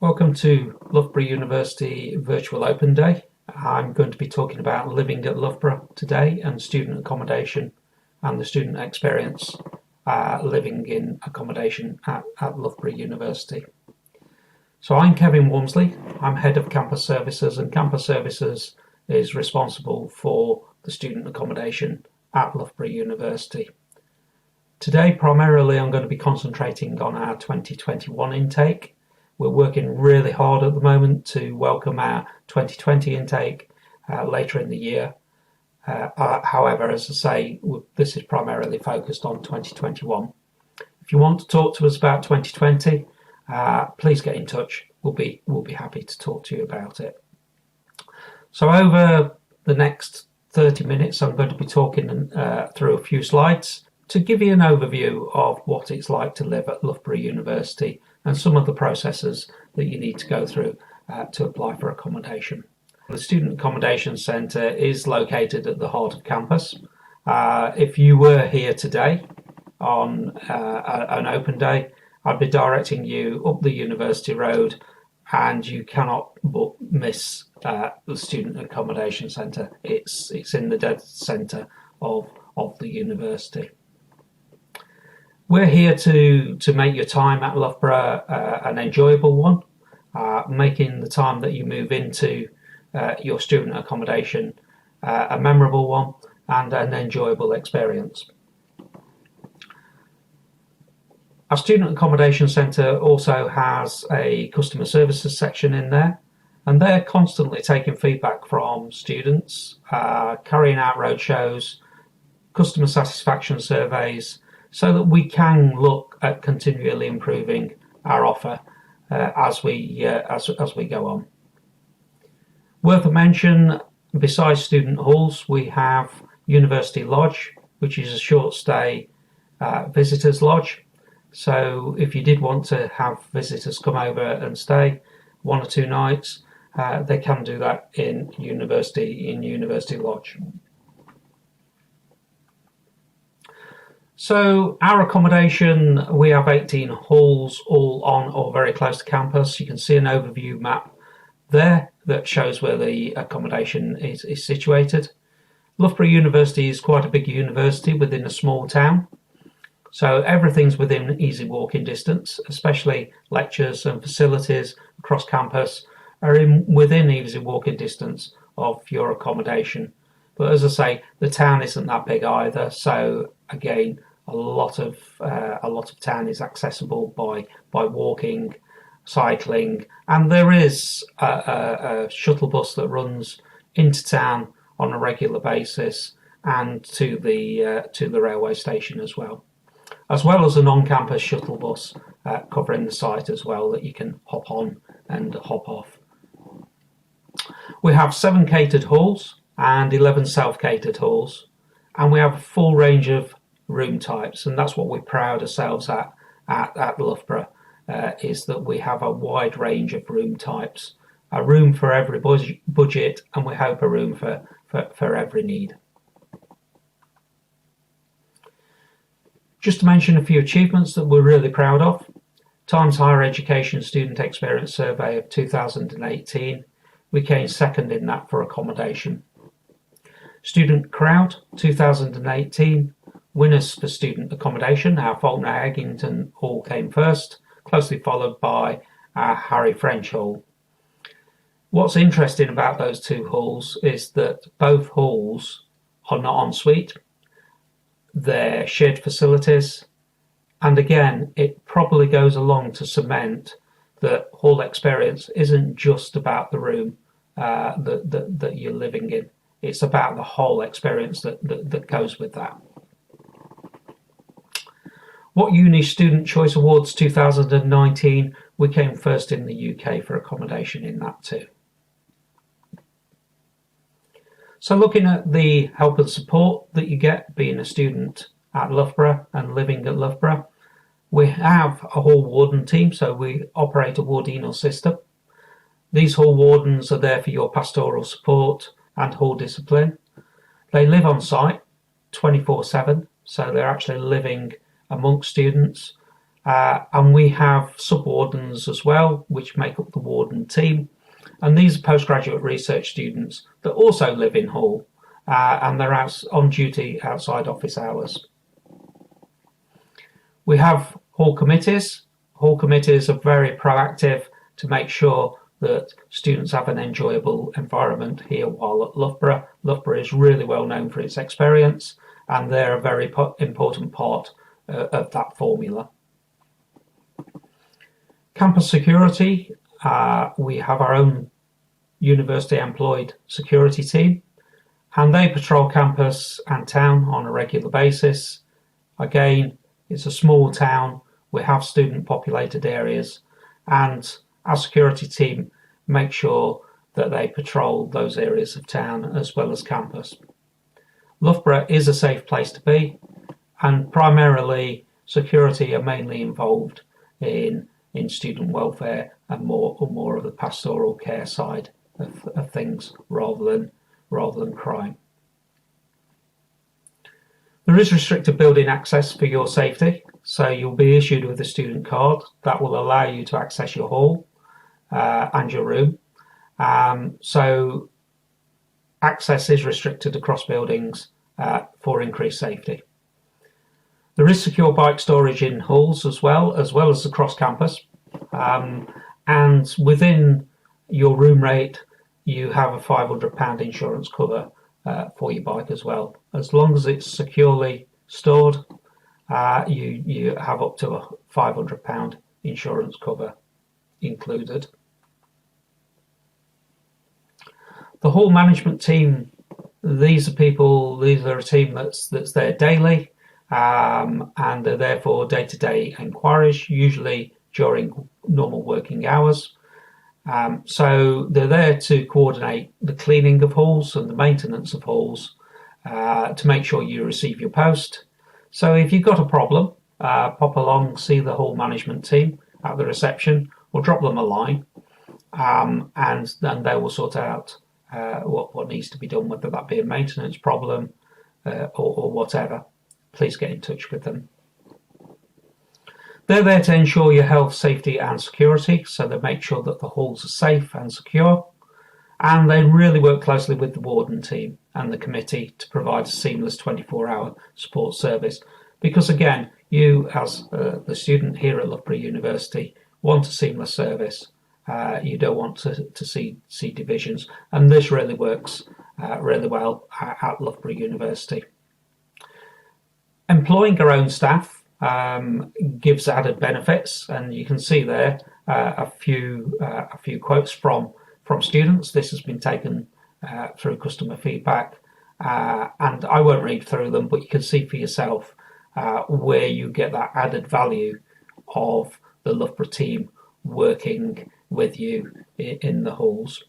Welcome to Loughborough University Virtual Open Day. I'm going to be talking about living at Loughborough today and student accommodation and the student experience living in accommodation at Loughborough University. So I'm Kevin Wormsley. I'm Head of Campus Services, and Campus Services is responsible for the student accommodation at Loughborough University. Today, primarily, I'm going to be concentrating on our 2021 intake. We're working really hard at the moment to welcome our 2020 intake later in the year. However, as I say, this is primarily focused on 2021. If you want to talk to us about 2020, please get in touch. We'll be happy to talk to you about it. So over the next 30 minutes, I'm going to be talking through a few slides to give you an overview of what it's like to live at Loughborough University and some of the processes that you need to go through to apply for accommodation. The Student Accommodation Centre is located at the heart of campus. If you were here today on an open day, I'd be directing you up the University Road, and you cannot but miss the Student Accommodation Centre. It's in the dead centre of the university. We're here to make your time at Loughborough an enjoyable one, making the time that you move into your student accommodation a memorable one and an enjoyable experience. Our Student Accommodation Centre also has a customer services section in there, and they're constantly taking feedback from students, carrying out roadshows, customer satisfaction surveys, so that we can look at continually improving our offer as we go on. Worth a mention, besides student halls, we have University Lodge, which is a short stay visitors lodge. So if you did want to have visitors come over and stay 1 or 2 nights, they can do that in University Lodge. So our accommodation, we have 18 halls, all on or very close to campus. You can see an overview map there that shows where the accommodation is situated. Loughborough University is quite a big university within a small town. So everything's within easy walking distance, especially lectures and facilities across campus are within easy walking distance of your accommodation. But as I say, the town isn't that big either. So again, a lot of town is accessible by walking, cycling, and there is a shuttle bus that runs into town on a regular basis and to the railway station as well as an on-campus shuttle bus covering the site as well that you can hop on and hop off. We have 7 catered halls and 11 self-catered halls, and we have a full range of room types, and that's what we pride ourselves at Loughborough, is that we have a wide range of room types, a room for every budget, and we hope a room for every need. Just to mention a few achievements that we're really proud of. Times Higher Education Student Experience Survey of 2018, we came second in that for accommodation. Student Crowd 2018, winners for student accommodation, our Faulkner Eggington Hall came first, closely followed by our Harry French Hall. What's interesting about those 2 halls is that both halls are not en suite, they're shared facilities, and again, it probably goes along to cement that hall experience isn't just about the room that you're living in. It's about the whole experience that goes with that. What Uni Student Choice Awards 2019, we came first in the UK for accommodation in that too. So looking at the help and support that you get being a student at Loughborough and living at Loughborough, we have a hall warden team, so we operate a wardinal system. These hall wardens are there for your pastoral support and hall discipline. They live on site 24/7, so they're actually living amongst students. And we have sub-wardens as well, which make up the warden team. And these are postgraduate research students that also live in Hull, and they're out on duty outside office hours. We have hall committees. Hall committees are very proactive to make sure that students have an enjoyable environment here while at Loughborough. Loughborough is really well known for its experience, and they're a very important part of that formula. Campus security, we have our own university employed security team, and they patrol campus and town on a regular basis. Again, it's a small town, we have student populated areas, and our security team make sure that they patrol those areas of town as well as campus. Loughborough is a safe place to be, and primarily security are mainly involved in student welfare and more of the pastoral care side of things rather than crime. There is restricted building access for your safety, so you'll be issued with a student card that will allow you to access your hall and your room. So access is restricted across buildings for increased safety. There is secure bike storage in halls as well as across campus. And within your room rate, you have a £500 insurance cover for your bike as well. As long as it's securely stored, you have up to a £500 insurance cover included. The hall management team, these are a team that's there daily, and they're there for day-to-day inquiries, usually during normal working hours. So they're there to coordinate the cleaning of halls and the maintenance of halls to make sure you receive your post. So if you've got a problem, pop along, see the hall management team at the reception, or drop them a line, and then they will sort out what needs to be done, whether that be a maintenance problem or whatever. Please get in touch with them. They're there to ensure your health, safety and security, so they make sure that the halls are safe and secure, and they really work closely with the warden team and the committee to provide a seamless 24-hour support service, because again, you as the student here at Loughborough University want a seamless service. You don't want to see divisions, and this really works really well at Loughborough University. Employing our own staff gives added benefits, and you can see there a few quotes from students. This has been taken through customer feedback, and I won't read through them, but you can see for yourself where you get that added value of the Loughborough team working with you in the halls.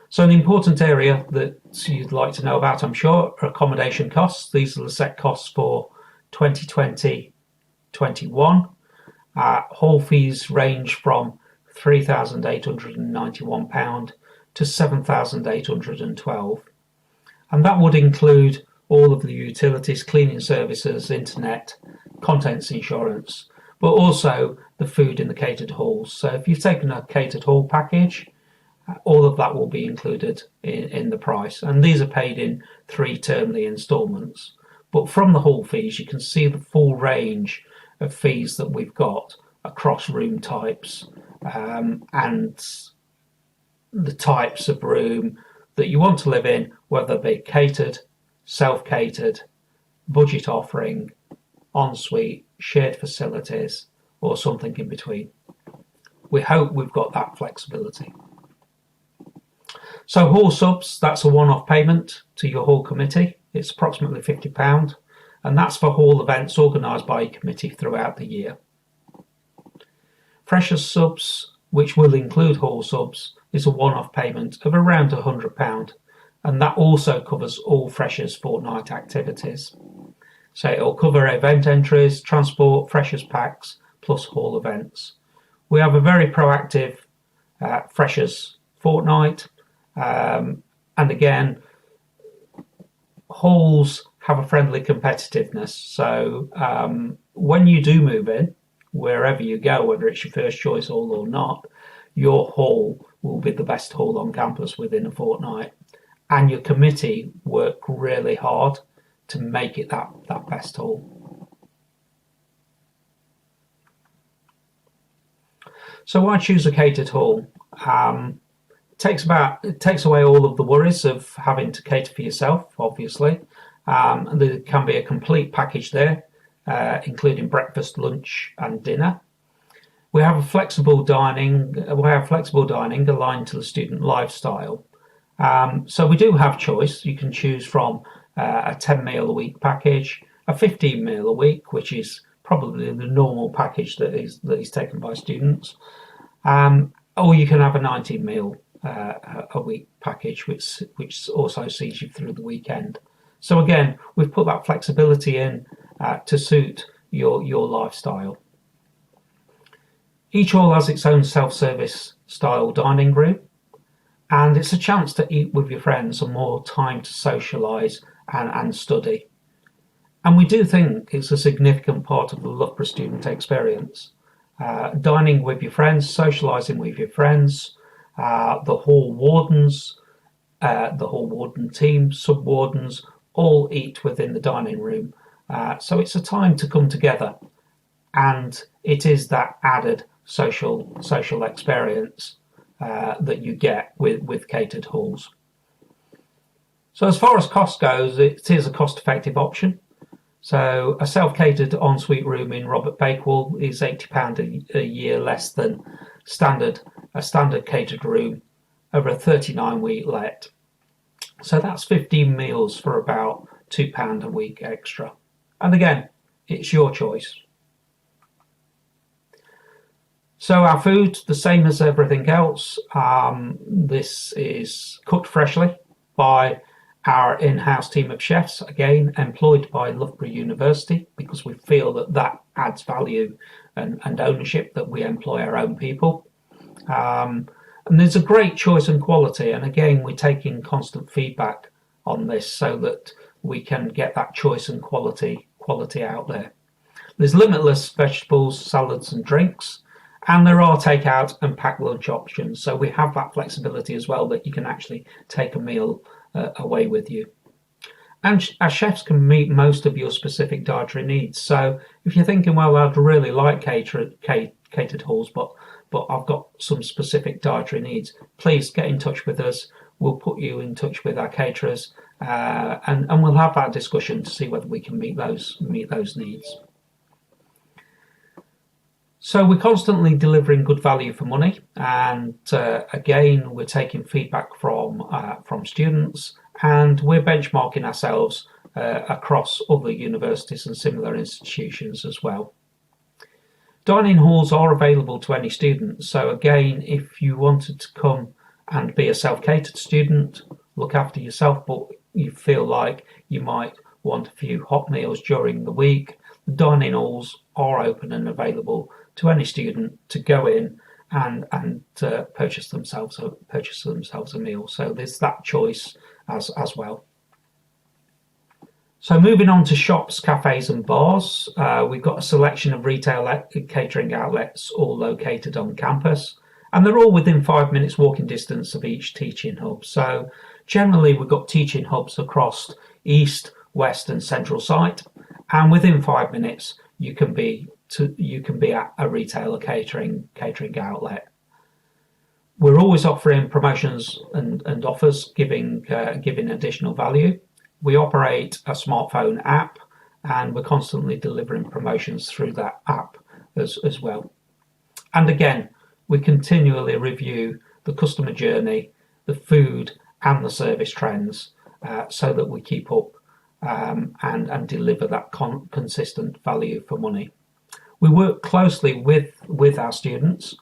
So an important area that you'd like to know about, I'm sure, are accommodation costs. These are the set costs for 2020-21. Hall fees range from £3,891 to £7,812. And that would include all of the utilities, cleaning services, internet, contents insurance, but also the food in the catered halls. So if you've taken a catered hall package, all of that will be included in the price, and these are paid in 3 termly instalments. But from the hall fees, you can see the full range of fees that we've got across room types and the types of room that you want to live in, whether they be catered, self-catered, budget offering, ensuite, shared facilities, or something in between. We hope we've got that flexibility. So hall subs, that's a one-off payment to your hall committee. It's approximately £50, and that's for hall events organised by your committee throughout the year. Freshers subs, which will include hall subs, is a one-off payment of around £100, and that also covers all freshers' fortnight activities. So it'll cover event entries, transport, freshers packs, plus hall events. We have a very proactive freshers fortnight, and again, halls have a friendly competitiveness. So when you do move in, wherever you go, whether it's your first choice hall or not, your hall will be the best hall on campus within a fortnight. And your committee work really hard to make it that best hall. So why choose a catered hall? It takes away all of the worries of having to cater for yourself, obviously. There can be a complete package there, including breakfast, lunch, and dinner. We have flexible dining aligned to the student lifestyle. So we do have choice. You can choose from a 10 meal a week package, a 15 meal a week, which is probably the normal package that is taken by students, or you can have a 19 meal a week package, which also sees you through the weekend. So again, we've put that flexibility in to suit your lifestyle. Each hall has its own self-service style dining room, and it's a chance to eat with your friends and more time to socialise and study. And we do think it's a significant part of the Loughborough student experience. Dining with your friends, socialising with your friends, the hall wardens, the hall warden team, sub-wardens, all eat within the dining room. So it's a time to come together, and it is that added social experience that you get with catered halls. So as far as cost goes, it is a cost-effective option. So a self-catered ensuite room in Robert Bakewell is £80 a year less than a standard catered room over a 39-week let. So that's 15 meals for about £2 a week extra. And again, it's your choice. So our food, the same as everything else. This is cooked freshly by our in-house team of chefs, again, employed by Loughborough University, because we feel that adds value and ownership that we employ our own people. And there's a great choice and quality. And again, we're taking constant feedback on this so that we can get that choice and quality out there. There's limitless vegetables, salads and drinks. And there are takeout and packed lunch options. So we have that flexibility as well, that you can actually take a meal away with you. And our chefs can meet most of your specific dietary needs. So if you're thinking, well, I'd really like catered halls, but I've got some specific dietary needs, please get in touch with us. We'll put you in touch with our caterers, and we'll have that discussion to see whether we can meet those needs. So we're constantly delivering good value for money, and again, we're taking feedback from students, and we're benchmarking ourselves across other universities and similar institutions as well. Dining halls are available to any student. So again, if you wanted to come and be a self-catered student, look after yourself, but you feel like you might want a few hot meals during the week, the dining halls are open and available to any student to go in and purchase themselves a meal. So there's that choice as well. So moving on to shops, cafes and bars, we've got a selection of retail catering outlets all located on campus, and they're all within 5 minutes walking distance of each teaching hub. So generally we've got teaching hubs across east, west and central site, and within 5 minutes you can be at a retailer catering outlet. We're always offering promotions and offers, giving additional value. We operate a smartphone app, and we're constantly delivering promotions through that app as well. And again, we continually review the customer journey, the food and the service trends, so that we keep up and deliver that consistent value for money. We work closely with our students.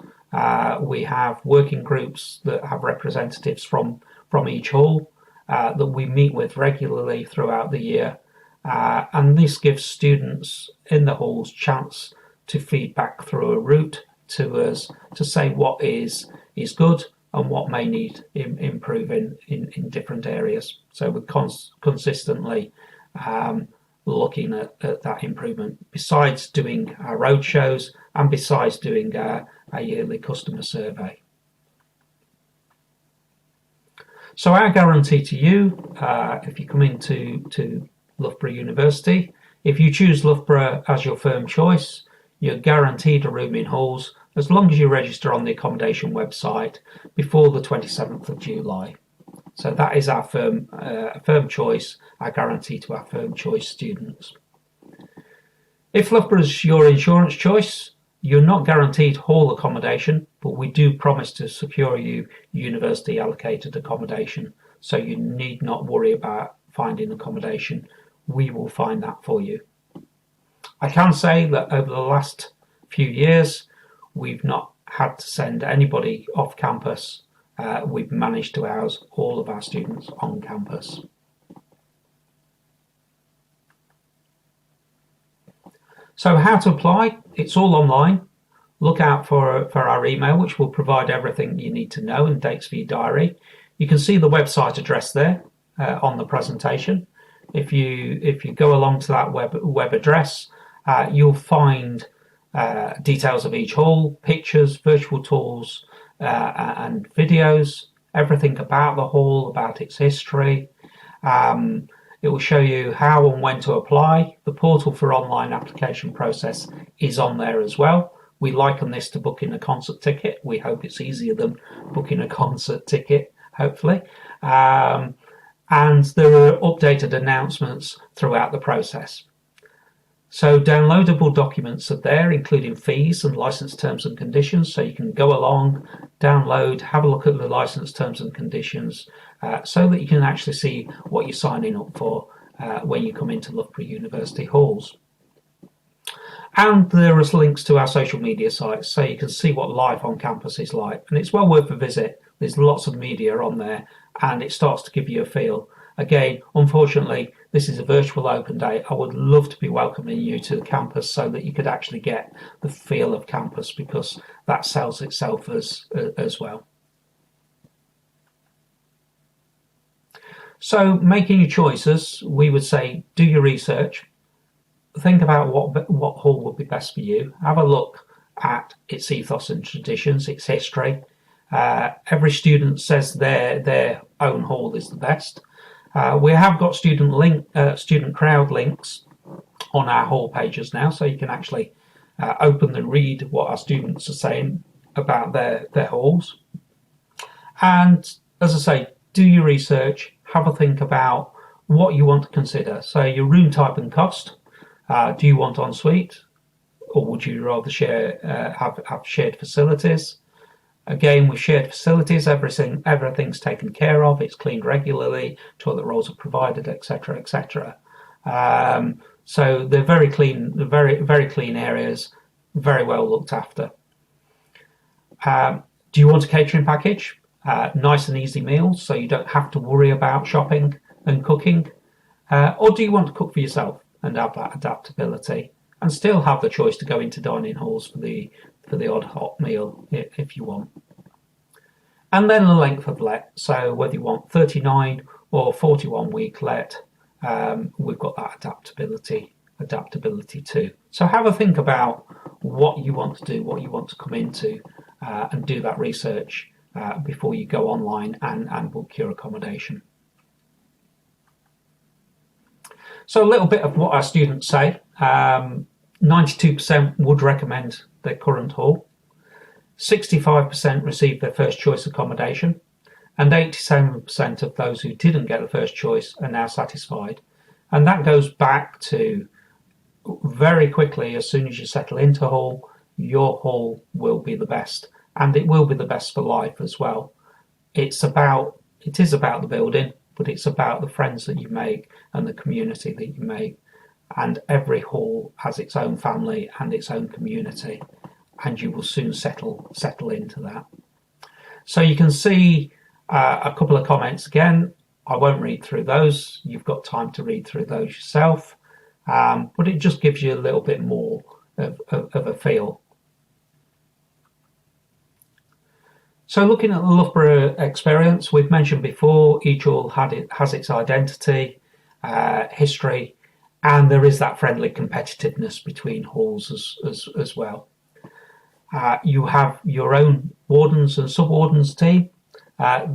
We have working groups that have representatives from each hall that we meet with regularly throughout the year. And this gives students in the halls chance to feedback through a route to us to say what is good and what may need improving in different areas. So we're consistently looking at that improvement, besides doing our road shows and besides doing a yearly customer survey. So our guarantee to you, if you come into Loughborough University, if you choose Loughborough as your firm choice, you're guaranteed a room in halls as long as you register on the accommodation website before the 27th of July. So that is our firm choice, our guarantee to our firm choice students. If Loughborough is your insurance choice, you're not guaranteed hall accommodation, but we do promise to secure you university allocated accommodation, so you need not worry about finding accommodation. We will find that for you. I can say that over the last few years, we've not had to send anybody off campus. We've managed to house all of our students on campus. So how to apply? It's all online. Look out for our email, which will provide everything you need to know and dates for your diary. You can see the website address there on the presentation. If you go along to that web address, you'll find details of each hall, pictures, virtual tours, and videos, everything about the hall, about its history. It will show you how and when to apply. The portal for online application process is on there as well. We liken this to booking a concert ticket. We hope it's easier than booking a concert ticket, hopefully. And there are updated announcements throughout the process. So downloadable documents are there, including fees and license terms and conditions. So you can go along, download, have a look at the license terms and conditions, so that you can actually see what you're signing up for when you come into Loughborough University halls. And there are links to our social media sites, so you can see what life on campus is like. And it's well worth a visit. There's lots of media on there, and it starts to give you a feel. Again, unfortunately, this is a virtual open day. I would love to be welcoming you to the campus so that you could actually get the feel of campus, because that sells itself as well. So making your choices, we would say do your research. Think about what hall would be best for you. Have a look at its ethos and traditions, its history. Every student says their own hall is the best. We have got student crowd links on our hall pages now, so you can actually open and read what our students are saying about their halls. And as I say, do your research, have a think about what you want to consider. So your room type and cost. Do you want ensuite, or would you rather have shared facilities? Again, with shared facilities, everything's taken care of. It's cleaned regularly. Toilet rolls are provided, etc., etc. So they're very clean, very clean areas, very well looked after. Do you want a catering package? Nice and easy meals, so you don't have to worry about shopping and cooking. Or do you want to cook for yourself and have that adaptability, and still have the choice to go into dining halls for the odd hot meal if you want? And then the length of let. So whether you want 39 or 41 week let, we've got that adaptability too. So have a think about what you want to do, what you want to come into, and do that research before you go online and book your accommodation. So a little bit of what our students say. 92% would recommend their current hall. 65% received their first choice accommodation, and 87% of those who didn't get the first choice are now satisfied. And that goes back to very quickly, as soon as you settle into hall, your hall will be the best, and it will be the best for life as well. It is about the building, but it's about the friends that you make and the community that you make. And every hall has its own family and its own community, and you will soon settle into that. So you can see a couple of comments again. I won't read through those. You've got time to read through those yourself, but it just gives you a little bit more of a feel. So looking at the Loughborough experience, we've mentioned before, each hall has its identity, history, And there is that friendly competitiveness between halls as well. You have your own wardens and sub-wardens team.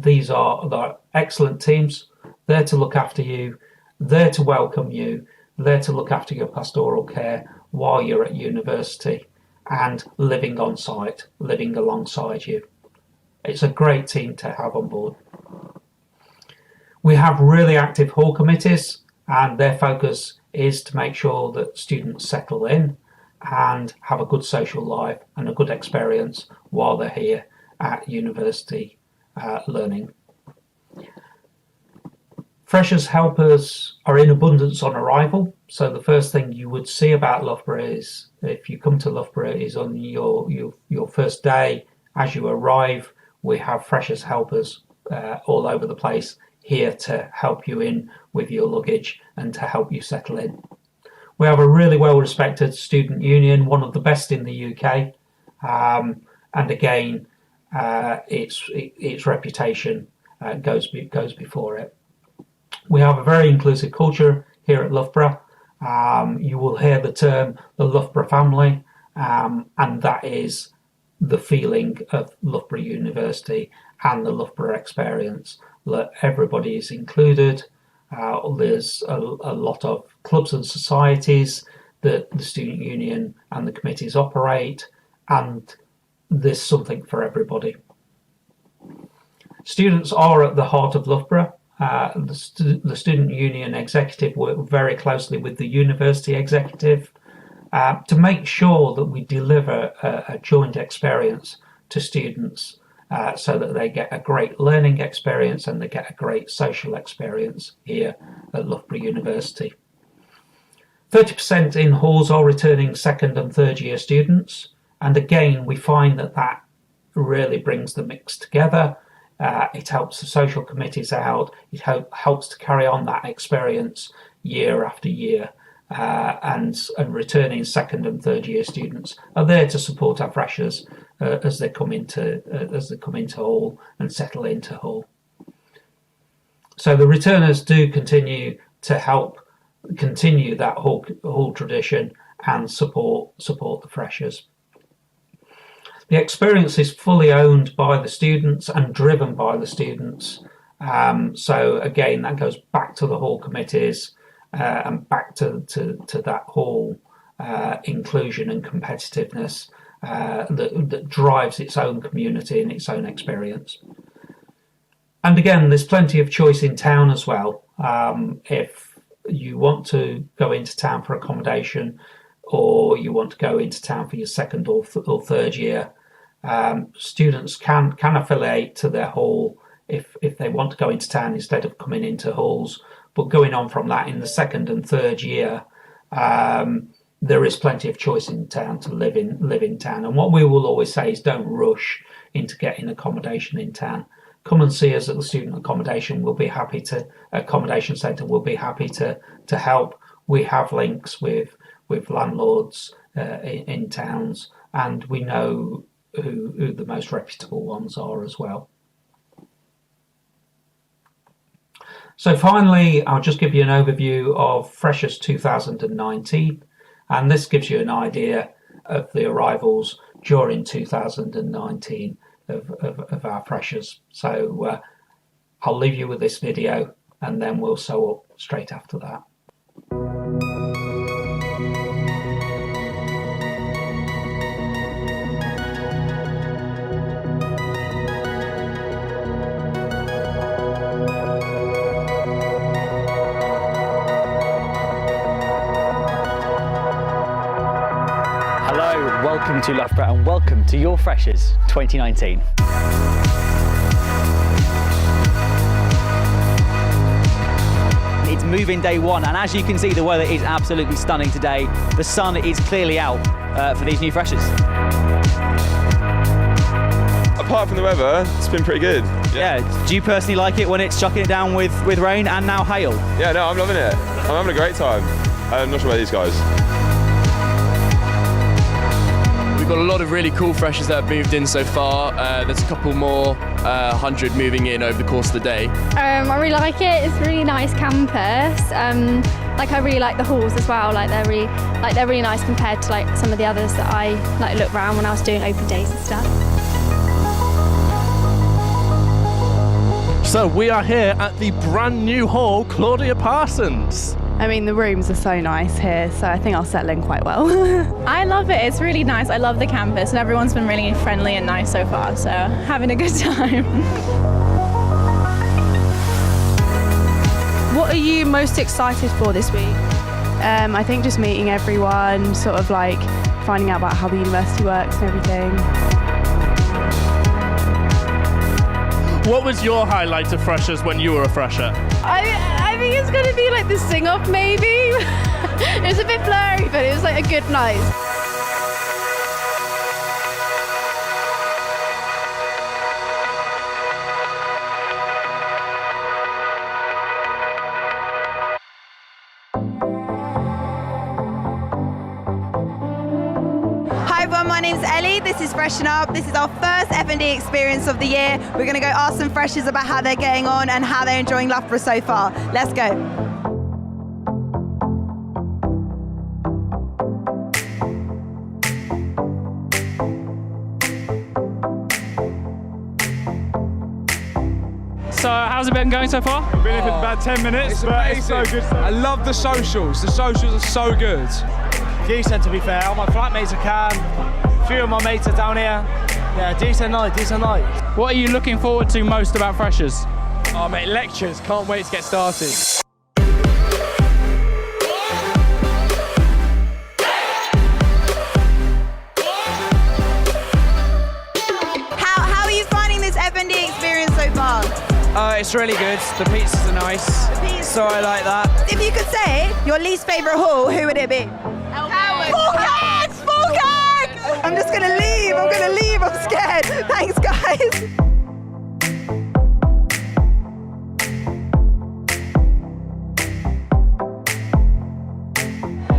These are the excellent teams, there to look after you, there to welcome you, there to look after your pastoral care while you're at university and living on site, living alongside you. It's a great team to have on board. We have really active hall committees, and their focus is to make sure that students settle in and have a good social life and a good experience while they're here at university learning. Freshers helpers are in abundance on arrival. So the first thing you would see about Loughborough is, if you come to Loughborough, is on your first day as you arrive, we have freshers helpers all over the place here to help you in with your luggage and to help you settle in. We have a really well respected student union, one of the best in the UK, and again, its reputation goes before it. We have a very inclusive culture here at Loughborough. You will hear the term the Loughborough family, and that is the feeling of Loughborough University and the Loughborough experience. That everybody is included. There's a lot of clubs and societies that the student union and the committees operate, and there's something for everybody. Students are at the heart of Loughborough. The student union executive work very closely with the university executive to make sure that we deliver a joint experience to students so that they get a great learning experience and they get a great social experience here at Loughborough University. 30% in halls are returning second and third year students, and again we find that really brings the mix together. It helps the social committees out. It helps to carry on that experience year after year. And returning second and third year students are there to support our freshers as they come into hall and settle into hall. So the returners do continue to help continue that hall tradition and support the freshers. The experience is fully owned by the students and driven by the students. So again, that goes back to the hall committees and back to that hall inclusion and competitiveness that drives its own community and its own experience. And again, there's plenty of choice in town as well. If you want to go into town for accommodation, or you want to go into town for your second or third year, students can affiliate to their hall if they want to go into town instead of coming into halls. But going on from that, in the second and third year, there is plenty of choice in town to live in town. And what we will always say is, don't rush into getting accommodation in town. Come and see us at the student accommodation. We'll be happy to accommodation centre. We'll be happy to help. We have links with landlords in towns, and we know who the most reputable ones are as well. So finally, I'll just give you an overview of Freshers 2019, and this gives you an idea of the arrivals during 2019 of our freshers. So I'll leave you with this video and then we'll sew up straight after that. Welcome to Loughborough and welcome to your Freshers 2019. It's move-in day one, and as you can see, the weather is absolutely stunning today. The sun is clearly out for these new freshers. Apart from the weather, it's been pretty good. Yeah. Do you personally like it when it's chucking it down with rain and now hail? Yeah, no, I'm loving it. I'm having a great time. I'm not sure about these guys. We've got a lot of really cool freshers that have moved in so far. There's a couple more 100 moving in over the course of the day. I really like it. It's a really nice campus. Like, I really like the halls as well. Like they're really nice compared to like some of the others that I like looked around when I was doing open days and stuff. So we are here at the brand new hall, Claudia Parsons. I mean, the rooms are so nice here, so I think I'll settle in quite well. I love it. It's really nice. I love the campus, and everyone's been really friendly and nice so far, so having a good time. What are you most excited for this week? I think just meeting everyone, sort of like finding out about how the university works and everything. What was your highlight of freshers when you were a fresher? I think it's going to be like the sing-off maybe. It was a bit blurry, but it was like a good night. Hi everyone, my name's Ellie, this is Freshen Up. This is our first F&D experience of the year. We're going to go ask some freshers about how they're getting on and how they're enjoying Loughborough so far. Let's go. So how's it been going so far? I've been here for about 10 minutes, but it's so good. I love the socials. The socials are so good. Decent, to be fair. All my flatmates are calm. A few of my mates are down here. Yeah, decent night, decent night. What are you looking forward to most about freshers? Oh mate, lectures. Can't wait to get started. How are you finding this F&D experience so far? It's really good. The pizzas are nice. So I like that. If you could say your least favourite hall, who would it be? Falkirk! I'm just going to leave. I'm scared. Thanks, guys.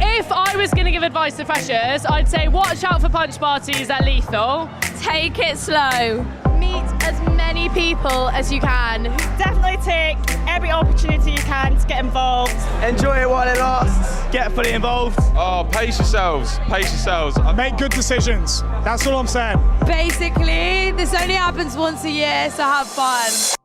If I was going to give advice to freshers, I'd say watch out for punch parties at Lethal. Take it slow. Meet as many people as you can. Definitely take every opportunity you can to get involved. Enjoy it while it lasts. Get fully involved. Oh, pace yourselves. Pace yourselves. Make good decisions. That's all I'm saying. Basically, this only happens once a year, so have fun.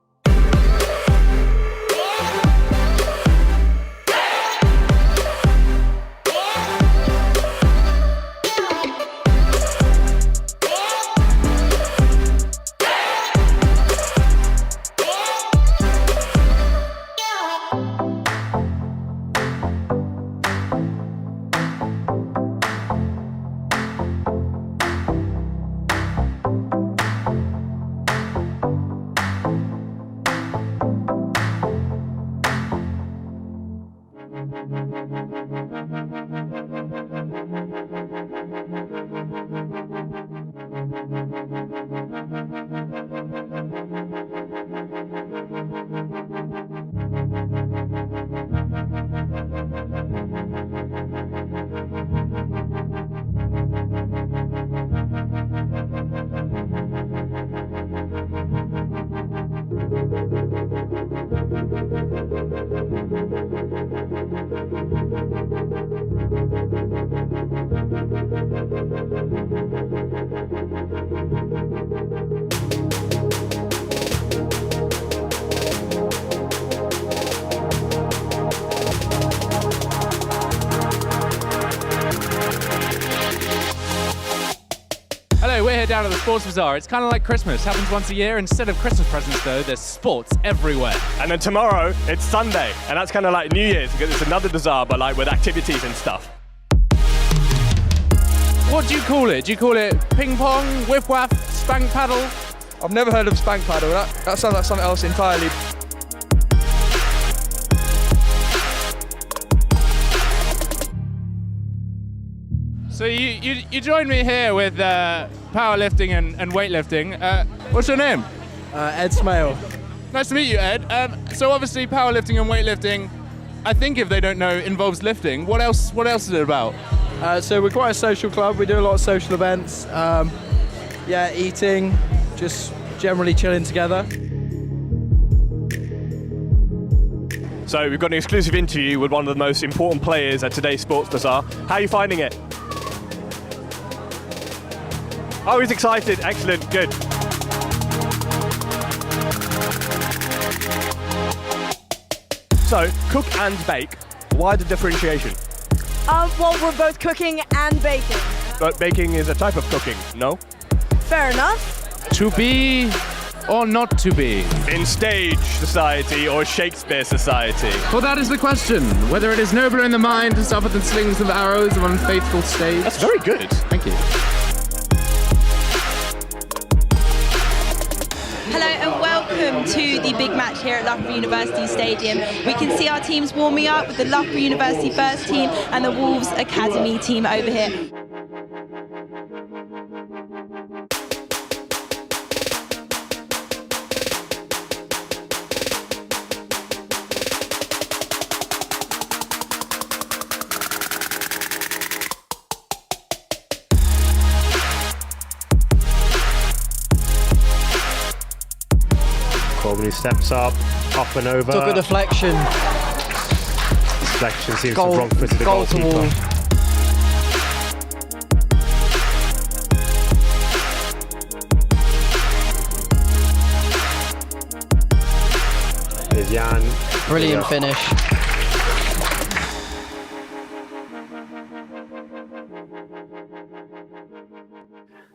Hello, we're here down at the Sports Bazaar. It's kind of like Christmas, happens once a year. Instead of Christmas presents though, there's sports everywhere. And then tomorrow, it's Sunday. And that's kind of like New Year's, because it's another bazaar, but like with activities and stuff. What do you call it? Do you call it ping pong, whiff waff, spank paddle? I've never heard of spank paddle. That sounds like something else entirely. So you joined me here with powerlifting and weightlifting. What's your name? Ed Smale. Nice to meet you, Ed. So obviously powerlifting and weightlifting, I think if they don't know, involves lifting. What else is it about? So we're quite a social club. We do a lot of social events. Yeah, eating, just generally chilling together. So we've got an exclusive interview with one of the most important players at today's Sports Bazaar. How are you finding it? Oh, he's excited. Excellent. Good. So, cook and bake. Why the differentiation? Well, we're both cooking and baking. But baking is a type of cooking, no? Fair enough. To be or not to be? In stage society or Shakespeare society? Well, that is the question. Whether it is nobler in the mind to suffer than slings of arrows of unfaithful stage. That's very good. Thank you. Hello and welcome to the big match here at Loughborough University Stadium. We can see our teams warming up with the Loughborough University first team and the Wolves Academy team over here. Corbin steps up and over. Took a deflection. Deflection seems to have wrong-footed the goalkeeper. Here's Jan. Brilliant finish.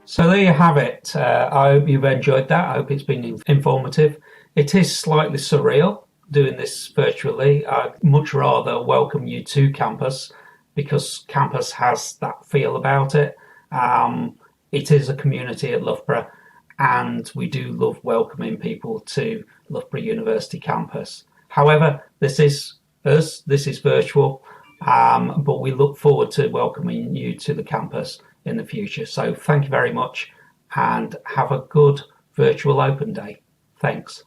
So there you have it. I hope you've enjoyed that. I hope it's been informative. It is slightly surreal doing this virtually. I'd much rather welcome you to campus because campus has that feel about it. It is a community at Loughborough and we do love welcoming people to Loughborough University campus. However, this is us, this is virtual, but we look forward to welcoming you to the campus in the future. So thank you very much and have a good virtual open day. Thanks.